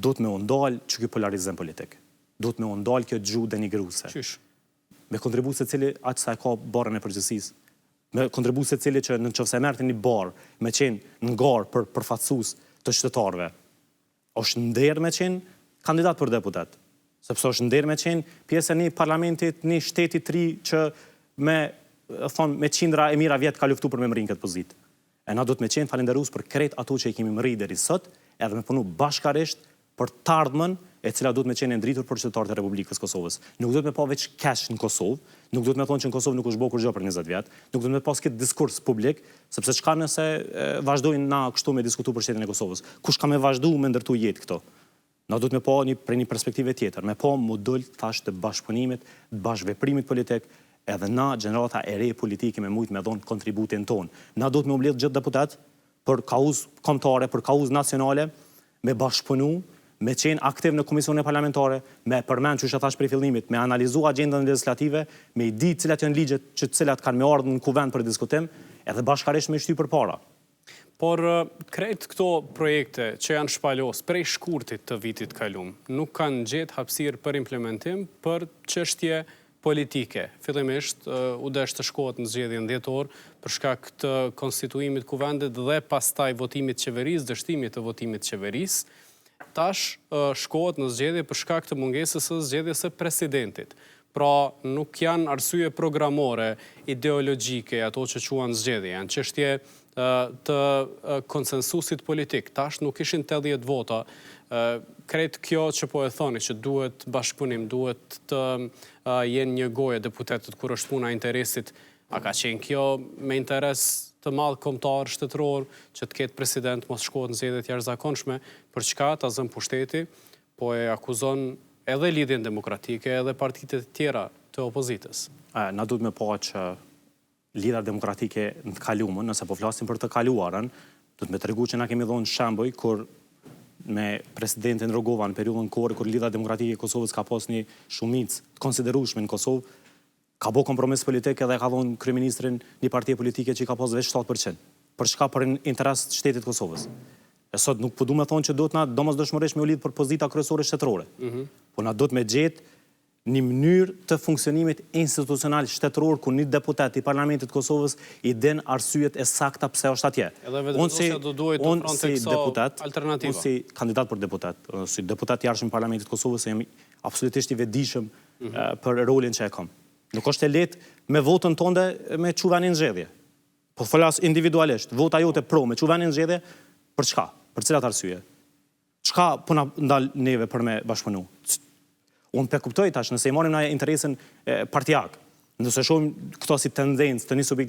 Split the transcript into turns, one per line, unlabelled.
duhet me ndalë që ky polarizim politik. Duhet me ndalë kjo gjuhë denigruese.
Qysh?
Me kontribues secili aq sa e ka barrën e përgjithësisë. Me kontribues secili që nëse merrte një barr me qenë ngar për përfaqësues të qytetarëve, është nder me qenë kandidat për deputet. Sepse është nder me qenë pjesë e një parlamentit, një shteti të ri që me qindra e mira vjet ka luftu për me mrin këtë pozitë. E na duhet me qenë falenderues për krejt ato që i kemi mri deri sot, edhe me punu bashkarisht për të ardhmen e cila duhet me qenë e ndritur për qytetarët e Republikës Kosovës. Nuk duhet me pa veç kesh në Kosovë, nuk duhet me thonë që në Kosovë nuk është bërë kurrë për 20 vjet, nuk duhet me pas këtë diskurs publik, sepse çka nëse vazhdojnë na kështu me diskutu për shtetin e Kosovës. Kush ka me vazhdu me ndërtu jetë këto? Na duhet me pa prej një perspektive tjetër, me pa modul thash të bashkëpunimit, të bashkëveprimit politik, edhe na gjenerata e re politike me mujt me dhonë kontributin tonë. Na duhet me mbledh gjithë deputet për kauzë kombëtare, për kauzë nacionale, me bashkëpunu, me qenë aktiv në komisione parlamentare, me përmend që thash prej fillimit, me analizu agendën legislative, me i di cilat janë ligjet që cilat kanë me ardhur në kuvend për diskutim, edhe bashkarisht me shty përpara.
Por krejt këto projekte që janë shpalos prej shkurtit të vitit kalum, nuk kanë gjetë hapësirë për implementim për çështje politike. Fillimisht u desh të shkohet në zgjedhjen dhjetor për shkak të konstituimit kuvendit dhe pastaj votimit qeverisë, dështimit të votimit qeverisë. Tash shkohet në zgjedhje për shkak të mungesës së zgjedhjes së presidentit. Pra nuk janë arsye programore, ideologjike, ato që quhen zgjedhje, janë çështje të konsensusit politik. Tash nuk ishin 80 vota. Krejt kjo që po e thoni, që duhet bashkëpunim, duhet të jenë një goje deputetët kur është puna interesit, a ka qenë kjo me interes të madh kombëtar shtetëror që të ketë president mos shkohet në zgjedhjet jashtëzakonshme, për çka ta zën pushteti, po e akuzon edhe Lidhjen Demokratike edhe partitë e tjera të opozitës.
Na duhet me pa që Lidhja Demokratike në të kalumën, nëse po flasim për të kaluarën, duhet me tregu që na kemi dhënë shembuj kur me presidentin Rogova në periudhën kohore kur Lidhja Demokratike e Kosovës ka pas një shumicë të konsiderueshme në Kosovë, ka bë kompromis politik edhe ka dhënë kryeministrin një parti politike që ka pas veç 7%. Për çka? Për interes të shtetit të Kosovës. E sot nuk po du me thonë që duhet na domosdoshmërisht me u lidh për pozita kryesore shtetërore. Po na duhet me gjetë një mënyrë të funksionimit institucional shtetëror ku një deputet i Parlamentit të Kosovës i den arsyet e sakta pse është atje.
Edhe vetëdijosja do duhet të pronte këso alternativa.
Unë si kandidat për deputet, si deputet i arshëm Parlamentit të Kosovës, jam absolutisht i vetëdijshëm për rolin që e kam. Nuk është e lehtë me votën tënde me çuvenin në zgjedhje. Po flas individualisht, vota jote pro me çuvenin në zgjedhje, për çka? Për cilat arsye? Çka po na ndal neve për me bashkëpunu? Unë pe kuptoj tash nëse i marrim na interesin partijak, nëse shohim këto si tendencë të një subjekti